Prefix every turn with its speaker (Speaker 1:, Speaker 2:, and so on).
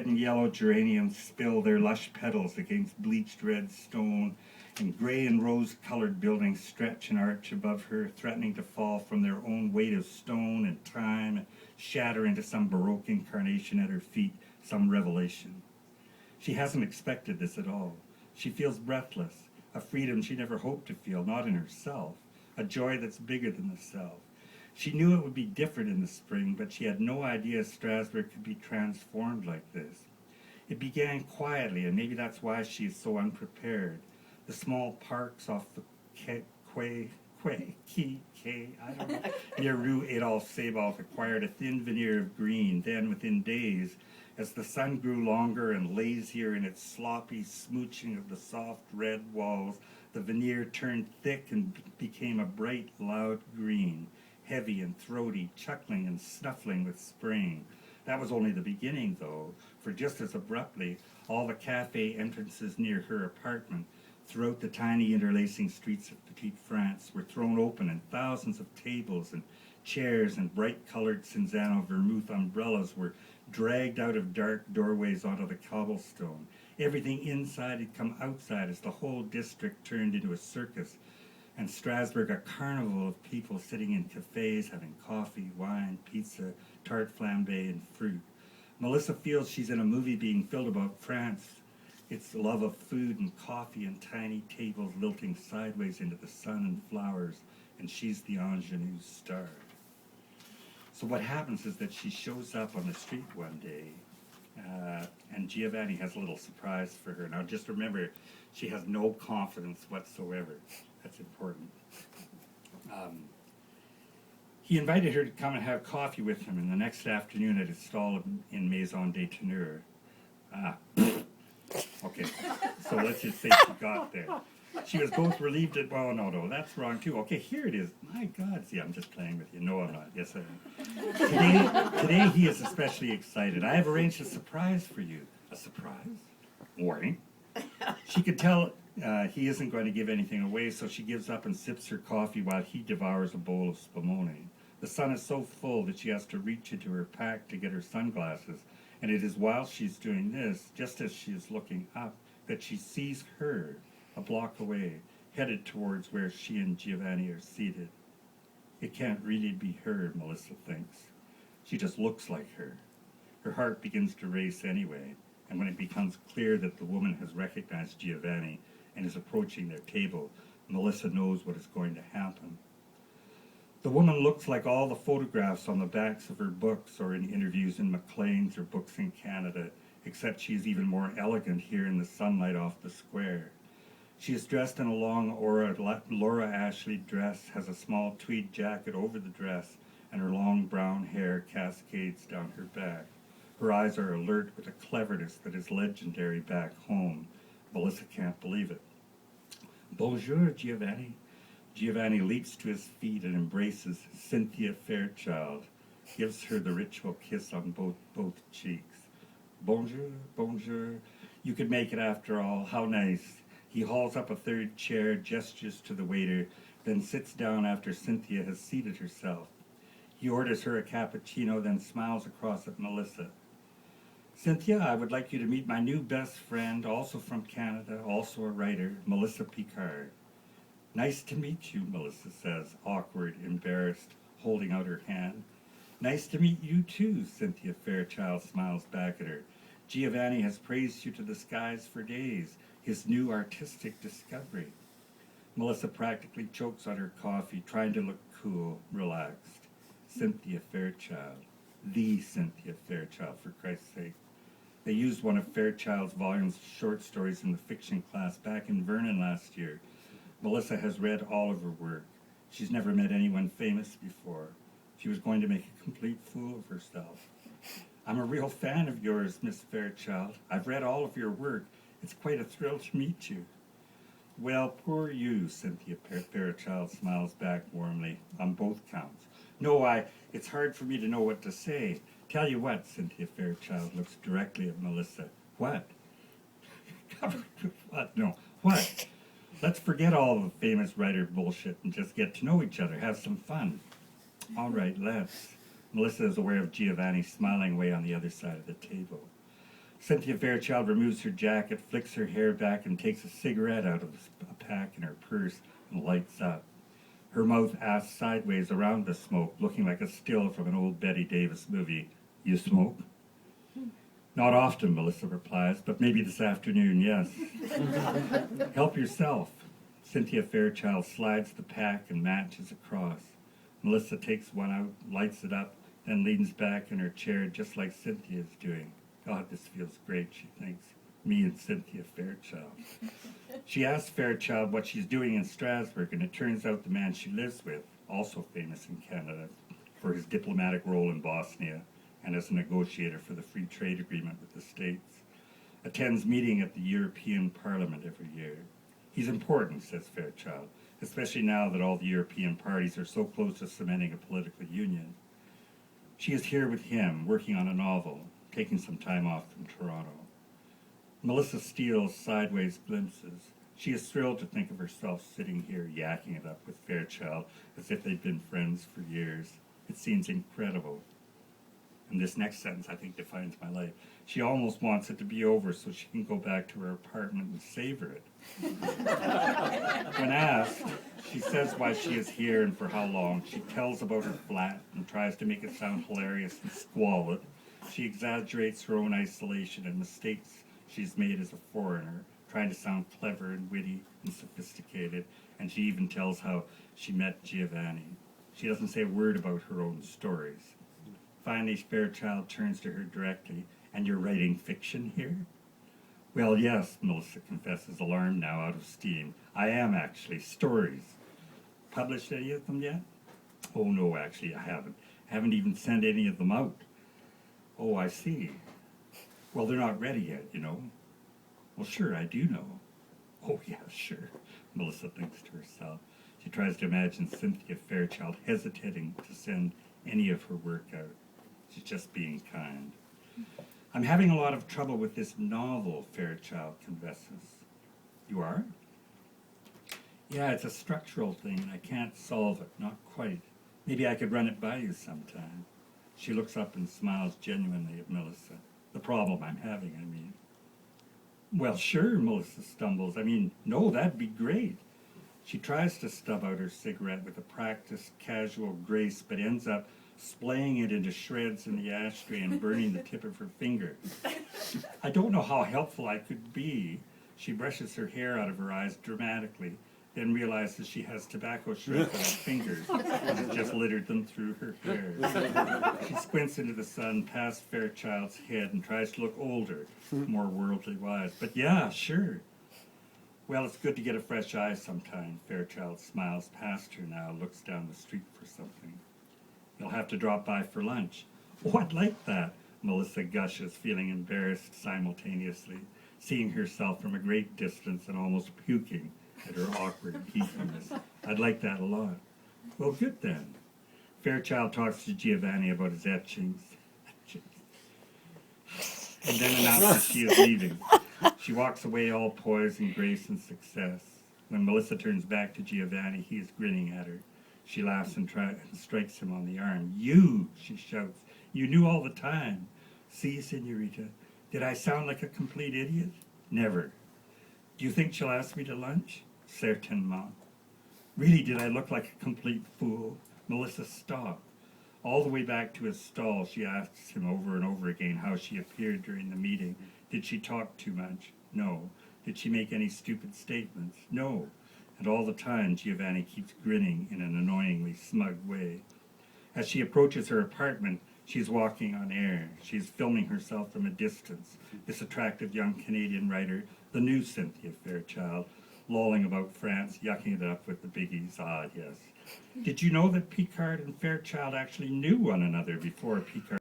Speaker 1: red and yellow geraniums spill their lush petals against bleached red stone, and gray and rose-colored buildings stretch and arch above her, threatening to fall from their own weight of stone and time, and shatter into some Baroque incarnation at her feet, some revelation. She hasn't expected this at all. She feels breathless, a freedom she never hoped to feel, not in herself, a joy that's bigger than the self. She knew it would be different in the spring, but she had no idea Strasbourg could be transformed like this. It began quietly, and maybe that's why she is so unprepared. The small parks off the quay, I don't know, near Rue Adolphe Sebald acquired a thin veneer of green. Then, within days, as the sun grew longer and lazier in its sloppy smooching of the soft red walls, the veneer turned thick and became a bright, loud green, heavy and throaty, chuckling and snuffling with spring. That was only the beginning, though, for just as abruptly, all the cafe entrances near her apartment throughout the tiny interlacing streets of Petite France were thrown open, and thousands of tables and chairs and bright-colored Cinzano vermouth umbrellas were dragged out of dark doorways onto the cobblestone. Everything inside had come outside as the whole district turned into a circus, and Strasbourg a carnival of people sitting in cafes, having coffee, wine, pizza, tart flambe, and fruit. Melissa feels she's in a movie being filmed about France. It's the love of food and coffee and tiny tables lilting sideways into the sun and flowers, and she's the ingenue star. So what happens is that she shows up on the street one day, and Giovanni has a little surprise for her. Now just remember, she has no confidence whatsoever. That's important. He invited her to come and have coffee with him, and the next afternoon at his stall in Maison des Teneurs. Okay, so let's just say she got there. She was both relieved at, oh, no, that's wrong too. Okay, here it is. My God, see, I'm just playing with you. No, I'm not. Yes, I am. Today he is especially excited. I have arranged a surprise for you. A surprise? Warning. She could tell he isn't going to give anything away, so she gives up and sips her coffee while he devours a bowl of spumoni. The sun is so full that she has to reach into her pack to get her sunglasses, and it is while she's doing this, just as she is looking up, that she sees her a block away, headed towards where she and Giovanni are seated. It can't really be her, Melissa thinks. She just looks like her. Her heart begins to race anyway, and when it becomes clear that the woman has recognized Giovanni and is approaching their table, Melissa knows what is going to happen. The woman looks like all the photographs on the backs of her books or in interviews in Maclean's or Books in Canada, except she is even more elegant here in the sunlight off the square. She is dressed in a long Laura Ashley dress, has a small tweed jacket over the dress, and her long brown hair cascades down her back. Her eyes are alert with a cleverness that is legendary back home. Melissa can't believe it. Bonjour, Giovanni. Giovanni leaps to his feet and embraces Cynthia Fairchild, gives her the ritual kiss on both cheeks. Bonjour, bonjour. You could make it after all. How nice. He hauls up a third chair, gestures to the waiter, then sits down after Cynthia has seated herself. He orders her a cappuccino, then smiles across at Melissa. Cynthia, I would like you to meet my new best friend, also from Canada, also a writer, Melissa Picard. Nice to meet you, Melissa says, awkward, embarrassed, holding out her hand. Nice to meet you too, Cynthia Fairchild smiles back at her. Giovanni has praised you to the skies for days, his new artistic discovery. Melissa practically chokes on her coffee, trying to look cool, relaxed. Cynthia Fairchild. The Cynthia Fairchild, for Christ's sake. They used one of Fairchild's volumes of short stories in the fiction class back in Vernon last year. Melissa has read all of her work. She's never met anyone famous before. She was going to make a complete fool of herself. I'm a real fan of yours, Miss Fairchild. I've read all of your work. It's quite a thrill to meet you. Well, poor you, Cynthia Fairchild smiles back warmly, on both counts. No, it's hard for me to know what to say. Tell you what, Cynthia Fairchild looks directly at Melissa. What? What? No. What? Let's forget all the famous writer bullshit and just get to know each other, have some fun. All right, let's. Melissa is aware of Giovanni smiling away on the other side of the table. Cynthia Fairchild removes her jacket, flicks her hair back, and takes a cigarette out of a pack in her purse and lights up. Her mouth asks sideways around the smoke, looking like a still from an old Betty Davis movie. You smoke? Not often, Melissa replies, but maybe this afternoon, yes. Help yourself. Cynthia Fairchild slides the pack and matches across. Melissa takes one out, lights it up, then leans back in her chair just like Cynthia's doing. God, this feels great, she thinks. Me and Cynthia Fairchild. She asks Fairchild what she's doing in Strasbourg, and it turns out the man she lives with, also famous in Canada for his diplomatic role in Bosnia and as a negotiator for the free trade agreement with the States, attends meeting at the European Parliament every year. He's important, says Fairchild, especially now that all the European parties are so close to cementing a political union. She is here with him, working on a novel, taking some time off from Toronto. Melissa steals sideways glimpses. She is thrilled to think of herself sitting here yakking it up with Fairchild as if they'd been friends for years. It seems incredible. And this next sentence, I think, defines my life. She almost wants it to be over so she can go back to her apartment and savor it. When asked, she says why she is here and for how long. She tells about her flat and tries to make it sound hilarious and squalid. She exaggerates her own isolation and mistakes she's made as a foreigner, trying to sound clever and witty and sophisticated. And she even tells how she met Giovanni. She doesn't say a word about her own stories. Finally, Fairchild turns to her directly. And you're writing fiction here? Well, yes, Melissa confesses, alarmed now, out of steam. I am, actually. Stories. Published any of them yet? Oh, no, actually, I haven't. Haven't even sent any of them out. Oh, I see. Well, they're not ready yet, you know. Well, sure, I do know. Oh, yeah, sure, Melissa thinks to herself. She tries to imagine Cynthia Fairchild hesitating to send any of her work out. She's just being kind. I'm having a lot of trouble with this novel, Fairchild confesses. You are? Yeah, it's a structural thing, and I can't solve it, not quite. Maybe I could run it by you sometime. She looks up and smiles genuinely at Melissa. The problem I'm having, I mean. Well, sure, Melissa stumbles. No, that'd be great. She tries to stub out her cigarette with a practiced, casual grace, but ends up splaying it into shreds in the ashtray and burning the tip of her finger. I don't know how helpful I could be. She brushes her hair out of her eyes dramatically, then realizes she has tobacco shreds on her fingers and has just littered them through her hair. She squints into the sun past Fairchild's head and tries to look older, more worldly wise. But yeah, sure. Well, it's good to get a fresh eye sometime. Fairchild smiles past her now, looks down the street for something. You'll have to drop by for lunch. Oh, I'd like that, Melissa gushes, feeling embarrassed simultaneously, seeing herself from a great distance and almost puking at her awkward geekiness. I'd like that a lot. Well, good then. Fairchild talks to Giovanni about his etchings. And then announces she is leaving. She walks away all poise and grace and success. When Melissa turns back to Giovanni, he is grinning at her. She laughs and strikes him on the arm. You, she shouts, you knew all the time. See, senorita, did I sound like a complete idiot? Never. Do you think she'll ask me to lunch? Certainement. Really, did I look like a complete fool? Melissa stopped. All the way back to his stall, she asks him over and over again how she appeared during the meeting. Did she talk too much? No. Did she make any stupid statements? No. And all the time, Giovanni keeps grinning in an annoyingly smug way. As she approaches her apartment, she's walking on air. She's filming herself from a distance. This attractive young Canadian writer, the new Cynthia Fairchild, lolling about France, yucking it up with the biggies. Ah, yes. Did you know that Picard and Fairchild actually knew one another before Picard